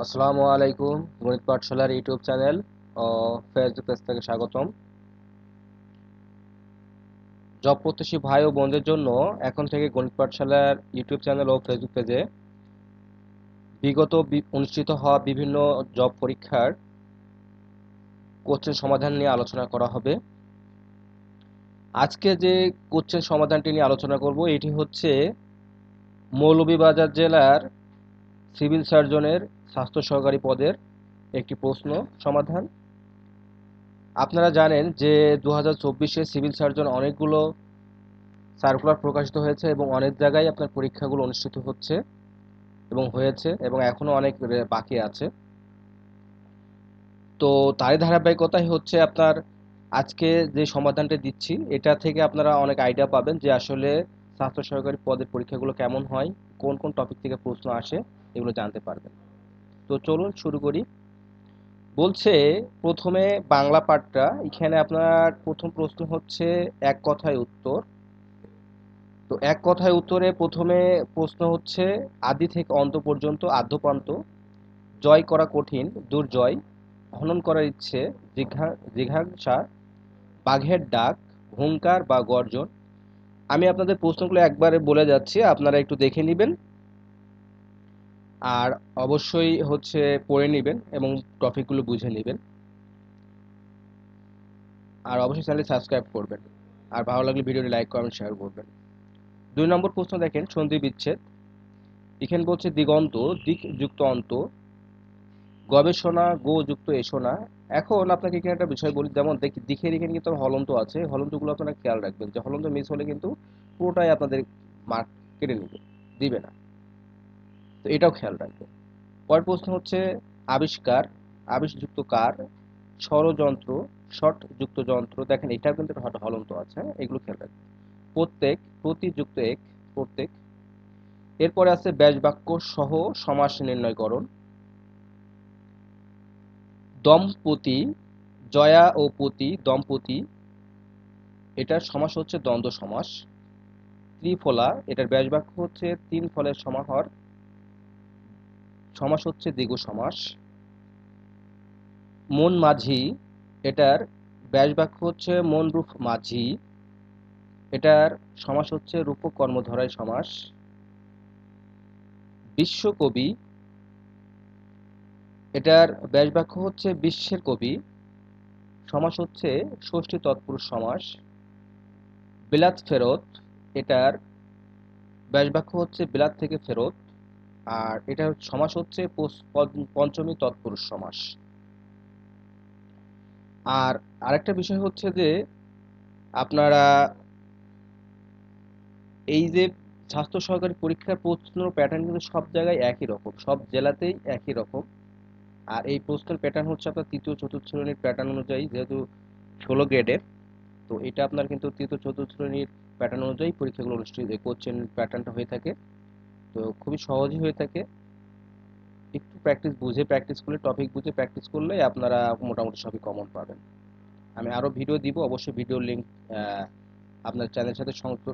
আসসালামু আলাইকুম। গণিত পাঠশালার ইউটিউব চ্যানেল ও ফেসবুক পেজ থেকে স্বাগতম। জব প্রত্যাশী ভাই ও বোনদের জন্য এখন থেকে গণিত পাঠশালার ইউটিউব চ্যানেল ও ফেসবুক পেজে বিগত অনুষ্ঠিত হওয়া বিভিন্ন জব পরীক্ষার কোশ্চেন সমাধান নিয়ে আলোচনা করা হবে। আজকে যে কোশ্চেন সমাধানটি নিয়ে আলোচনা করব এটি হচ্ছে মৌলভীবাজার জেলার সিভিল সার্জনের স্বাস্থ্য সহকারী পদের একটি প্রশ্ন সমাধান। আপনারা জানেন যে 2024-এ সিভিল সার্জন অনেকগুলো সার্কুলার প্রকাশিত হয়েছে এবং অনেক জায়গায় আপনার পরীক্ষাগুলো অনুষ্ঠিত হচ্ছে এবং হয়েছে এবং এখনো অনেক বাকি আছে। তো তারই ধারাবাহিকতাই হচ্ছে আপনার আজকে যে সমাধানটা দিচ্ছি, এটা থেকে আপনারা অনেক আইডিয়া পাবেন যে আসলে স্বাস্থ্য সহকারী পদের পরীক্ষাগুলো কেমন হয়, কোন কোন টপিক থেকে প্রশ্ন আসে, এগুলো জানতে পারবেন। তো চলুন শুরু করি। বলছে প্রথমে বাংলা পাঠটা, এখানে আপনার প্রথম প্রশ্ন হচ্ছে এক কথায় উত্তর। তো এক কথায় উত্তরে প্রথমে প্রশ্ন হচ্ছে আদি থেকে অন্ত পর্যন্ত আদ্যপান্ত জয় করা কঠিন দুর্জয়, হনন করার ইচ্ছে, জিঘাংসা, বাঘের ডাক, হুংকার বা গর্জন। আমি আপনাদের প্রশ্নগুলো একবারে বলে যাচ্ছি, আপনারা একটু দেখে নেবেন আর অবশ্যই হচ্ছে পড়ে নেবেন এবং টপিকগুলো বুঝে নেবেন। আর অবশ্যই চ্যানেলটি সাবস্ক্রাইব করবেন আর ভালো লাগলে ভিডিওটি লাইক কমেন্ট শেয়ার করবেন। 2 নম্বর প্রশ্ন দেখেন, সন্ধি বিচ্ছেদ। এখানে বলছে দিগন্ত দিক যুক্ত অন্ত, গবেষণা গো যুক্ত এসো না। এখন আপনাকে এখানে একটা বিষয় বলি, যেমন দিকের এখানে কিন্তু হলন্ত আছে, হলন্তগুলো আপনারা খেয়াল রাখবেন যে হলন্ত মিস হলে কিন্তু পুরোটাই আপনাদের মার্ক কেটে নেবে, দিবে না। তো এটাও খেয়াল রাখবেন। পরের প্রশ্ন হচ্ছে আবিষ্কার, আবিষ যুক্ত কার, ষড়যন্ত্র, ষট যুক্ত যন্ত্র। দেখেন এটাও কিন্তু একটা হলন্ত আছে, হ্যাঁ? এগুলো খেয়াল রাখবেন। প্রত্যেক, প্রতিযুক্ত এক, প্রত্যেক। এরপরে আছে ব্যাস বাক্য সহ সমাস নির্ণয়করণ। দম্পতি, জয়া ও পতি দম্পতি, এটার সমাস হচ্ছে দ্বন্দ্ব সমাস। ত্রিফলা, এটার ব্যাস বাক্য হচ্ছে তিন ফলের সমাহার, সমাস হচ্ছে দ্বিগু সমাস। মন মাঝি, এটার ব্যাস বাক্য হচ্ছে মন রূপ মাঝি, এটার সমাস হচ্ছে রূপক কর্মধারয় সমাস। বিশ্বকবি, এটার ব্যাস বাক্য হচ্ছে বিশ্বের কবি, সমাস হচ্ছে ষষ্ঠী তৎপুরুষ সমাস। বিলাত ফেরত, এটার ব্যাস বাক্য হচ্ছে বিলাত থেকে ফেরত, আর এটার সমাস হচ্ছে পঞ্চমী তৎপুরুষ সমাস। আর আরেকটা বিষয় হচ্ছে যে আপনারা এই যে স্বাস্থ্য সহকারী পরীক্ষার প্রশ্ন প্যাটার্ন কিন্তু সব জায়গায় একই রকম, সব জেলাতেই একই রকম। আর এই প্রশ্নের প্যাটার্ন হচ্ছে আপনার তৃতীয় চতুর্থ শ্রেণীর প্যাটার্ন অনুযায়ী, যেহেতু 16 গ্রেডের, তো এটা আপনার কিন্তু তৃতীয় চতুর্থ শ্রেণীর প্যাটার্ন অনুযায়ী পরীক্ষাগুলো অনুষ্ঠিত, কোশ্চেন প্যাটার্নটা হয়ে থাকে। তো খুবই সহজই হয়ে থাকে, একটু প্র্যাকটিস বুঝে প্র্যাকটিস করলে, টপিক বুঝে প্র্যাকটিস করলে আপনারা মোটামুটি সবই কমন পাবেন। আমি আরও ভিডিও দিব, অবশ্যই ভিডিওর লিঙ্ক আপনার চ্যানেলের সাথে সংযুক্ত,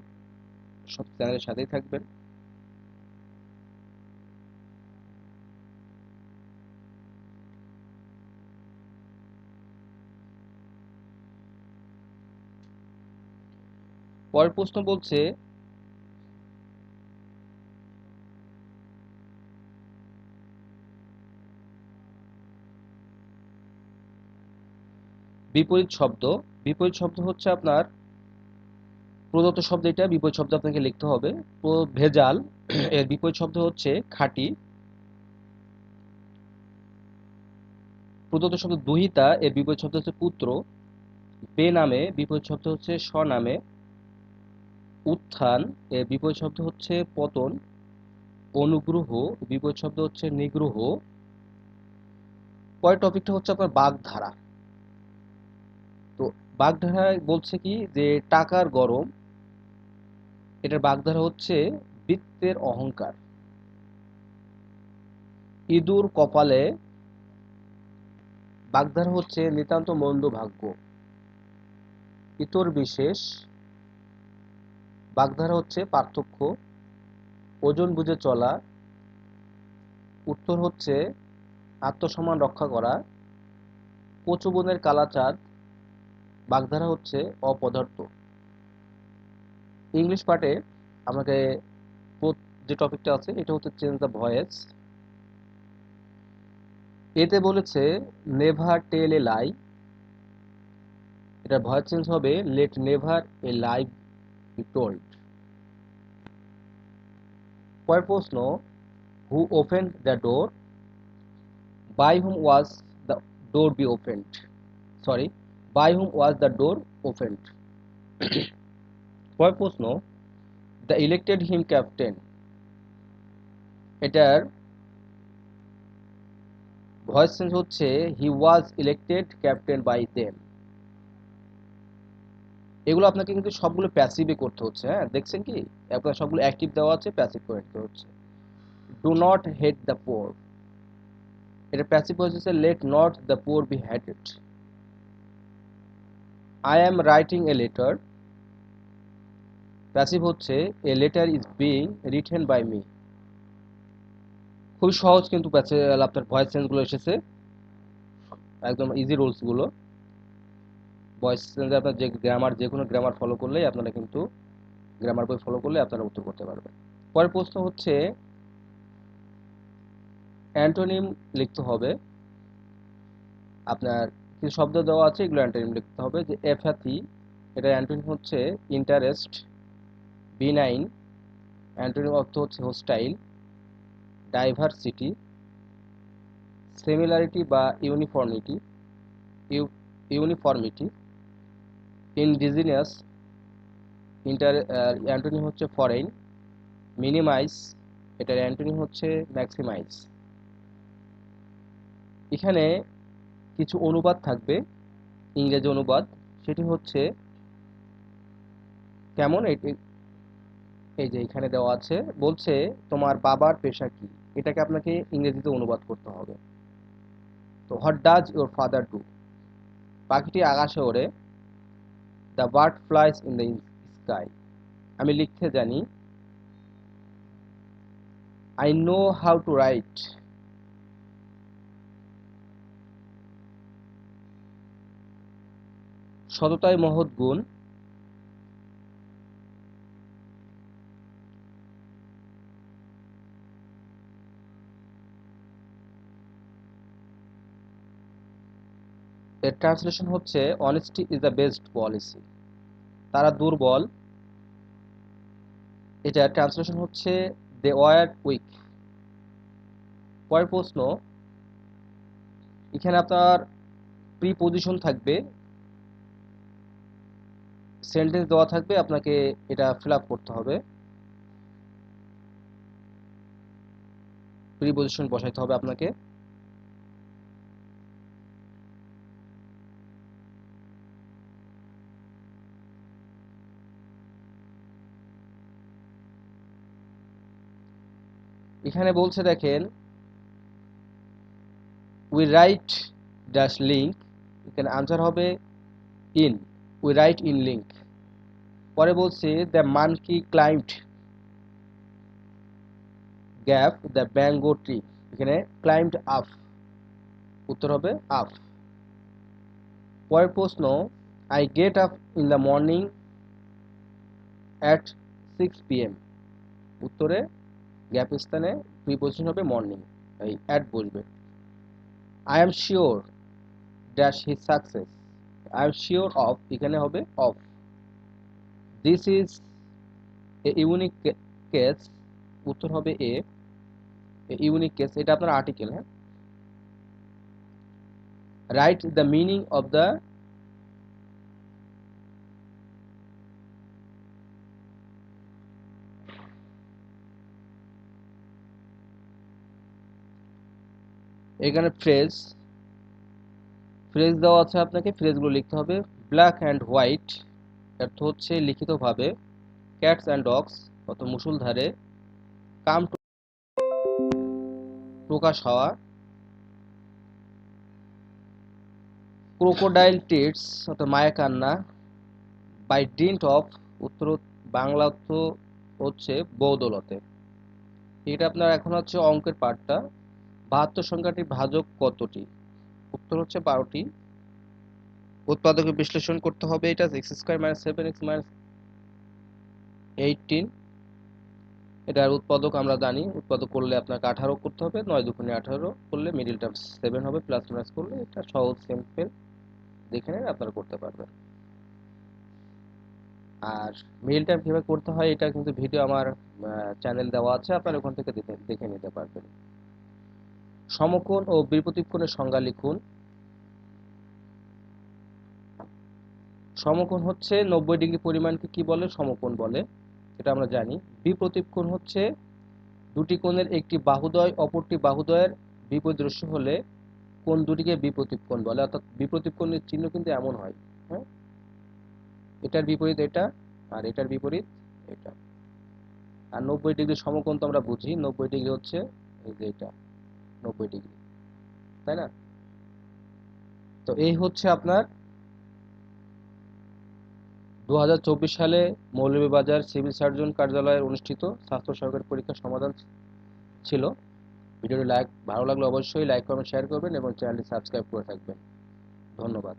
সব চ্যানেলের সাথেই থাকবেন। পরের প্রশ্ন বলছে বিপরীত শব্দ। বিপরীত শব্দ হচ্ছে আপনার প্রদত্ত শব্দ, এটা বিপরীত শব্দ আপনাকে লিখতে হবে। ভেজাল, এর বিপরীত শব্দ হচ্ছে খাঁটি। প্রদত্ত শব্দ দুহিতা, এর বিপরীত শব্দ হচ্ছে পুত্র। বেনামে, বিপরীত শব্দ হচ্ছে স্বনামে। উত্থান, এর বিপরীত শব্দ হচ্ছে পতন। অনুগ্রহ, বিপরীত শব্দ হচ্ছে নিগ্রহ। পরের টপিকটা হচ্ছে আপনার বাগধারা। তো বাগধারায় বলছে কি যে টাকার গরম, এটার বাগধারা হচ্ছে বৃত্তের অহংকার। ইঁদুর কপালে, বাগধারা হচ্ছে নিতান্ত মন্দ ভাগ্য। ইতর বিশেষ, বাগধারা হচ্ছে পার্থক্য। ওজন বুঝে চলা, উত্তর হচ্ছে আত্মসম্মান রক্ষা করা, কচু বনের কালাচাঁদ, বাগধারা হচ্ছে অপদার্থ। ইংলিশ পার্টে আমাকে যে টপিকটা আছে এটা হচ্ছে চেঞ্জ দ্য ভয়েস। এতে বলেছে নেভার টেল এ লাই, এটা ভয়েস চেঞ্জ হবে let never a lie be told. পরের প্রশ্ন, who opened the door, by whom was the door be opened, sorry, by whom was the door opened. পরের প্রশ্ন, they elected him captain, এটার voice change হচ্ছে he was elected captain by them. এগুলো আপনাকে কিন্তু সবগুলো প্যাসিভে করতে হচ্ছে, হ্যাঁ দেখছেন কি, আপনার সবগুলো অ্যাক্টিভ দেওয়া আছে, প্যাসিভ করতে হচ্ছে। Do not hate the poor, এটা প্যাসিভ হচ্ছে let not the poor be hated. I am writing a letter, passive হচ্ছে a letter is being written by me. খুবই সহজ কিন্তু আপনার ভয়েস চেঞ্জগুলো এসেছে, একদম ইজি রুলসগুলো। ভয়েস চেঞ্জে আপনার যে কোনো গ্রামার ফলো করলেই আপনারা কিন্তু গ্রামার বই ফলো করলে আপনারা উত্তর করতে পারবেন। পরের প্রশ্ন হচ্ছে অ্যান্টোনিম লিখতে হবে। আপনার কিছু শব্দ দেওয়া আছে, এগুলো অ্যান্টোনিম লিখতে হবে। যে অ্যাপাথি, এটা অ্যান্টোনিম হচ্ছে ইন্টারেস্ট। বিনাইন, অ্যান্টোনিম অর্থ হচ্ছে হোস্টাইল। ডাইভার্সিটি, সিমিলারিটি বা ইউনিফর্মিটি, ইউনিফর্মিটি। ইনডিজিনিয়াস, অ্যান্টোনিম হচ্ছে ফরেন। মিনিমাইজ, এটার অ্যান্টোনিম হচ্ছে ম্যাক্সিমাইজ। এখানে কিছু অনুবাদ থাকবে, ইংরেজি অনুবাদ, সেটি হচ্ছে কেমন, এই যে এখানে দেওয়া আছে, বলছে তোমার বাবার পেশা কি, এটাকে আপনাকে ইংরেজিতে অনুবাদ করতে হবে। তো what does your father do, পাখিটি আকাশে ওড়ে। The bird flies in the sky, আমি লিখতে জানি। I know how to write, সততাই মহৎ গুণ। এর ট্রান্সলেশন হচ্ছে honesty is the best policy. তারা দুর্বল, এটা ট্রান্সলেশন হচ্ছে দে ওয়ার উইক। পরের প্রশ্ন, এখানে আপনার প্রিপজিশন থাকবে, সেন্টেন্স দেওয়া থাকবে, আপনাকে এটা ফিল আপ করতে হবে, প্রিপজিশন বসাইতে হবে আপনাকে। এখানে বলছে দেখেন, উই রাইট ড্যাশ লিঙ্ক, এখানে আনসার হবে in, we write in link. পরে বলছে the monkey climbed gap the mango tree, এখানে ক্লাইম্বড আপ, উত্তর হবে আপ। পরের প্রশ্ন, I get up in the morning at 6 PM, উত্তরে গ্যাপ স্থানে প্রিপজিশন হবে মর্নিং, এই অ্যাট বসবে। I am sure dash his success, I am sure of, এখানে হবে of. This is a unique case, উত্তর হবে এ ইউনিক কেস, এটা আপনার আর্টিকেল, হ্যাঁ। Write the meaning of the, এখানে ফ্রেজ ফ্রেজ দেওয়া আছে, আপনাকে ফ্রেজগুলো লিখতে হবে। ব্ল্যাক অ্যান্ড হোয়াইট, অর্থ হচ্ছে লিখিতভাবে। ক্যাটস অ্যান্ড ডগস, অর্থ মুষলধারে। কাম টু, প্রকাশ হওয়া। ক্রোকোডাইল টিটস, অর্থ মায়া কান্না। বাই ডিন্ট অফ, উত্তর বাংলা অর্থ হচ্ছে বৌদলতে। এটা আপনার এখন হচ্ছে অঙ্কের পার্টটা। 72 সংখ্যাটির ভাজক কতটি? উত্তর হচ্ছে 12টি। উৎপাদকে বিশ্লেষণ করতে হবে, এটা x square minus 7x minus 18। এটার উৎপাদক আমরা জানি, উৎপাদক করলে আপনাকে 18 করতে হবে, 9 দুগুণে 18 করলে মিডিল টার্ম 7 হবে, প্লাস মাইনাস করলে এটা সহজ সিম্পল দেখে নিন আপনারা করতে পারবেন। আর মিডিল টার্ম কিভাবে করতে হয় এটা কিন্তু ভিডিও আমার চ্যানেল দেওয়া আছে, আপনারা ওখান থেকে দেখে নিতে পারবেন। সমকোণ ও বিপরীতকোণের সংজ্ঞা লিখুন। সমকোণ হচ্ছে 90 ডিগ্রি পরিমাণকে কি বলে? সমকোণ বলে, এটা আমরা জানি। বিপরীতকোণ হচ্ছে দুটি কোণের একটি বাহুদ্বয় অপরটি বাহুদ্বয়ের বিপরীত দৃশ্য হলে কোণ দুটিকে বিপরীতকোণ বলে। অর্থাৎ বিপরীতকোণের চিহ্ন কিন্তু এমন হয়, হ্যাঁ, এটার বিপরীত এটা, আর এটার বিপরীত এটা। আর 90 ডিগ্রি সমকোণ তো আমরা বুঝি, 90 ডিগ্রি হচ্ছে এই যে এটা 90 ডিগ্রি, তাই না? তো এই হচ্ছে আপনার 2024 সালে মৌলভীবাজার সিভিল সার্জন কার্যালয়ে অনুষ্ঠিত স্বাস্থ্য সহকারী পরীক্ষার সমাধান ছিল। ভিডিওটি ভালো লাগলে অবশ্যই লাইক কমেন্ট শেয়ার করবেন এবং চ্যানেলটি সাবস্ক্রাইব করে থাকবেন। ধন্যবাদ।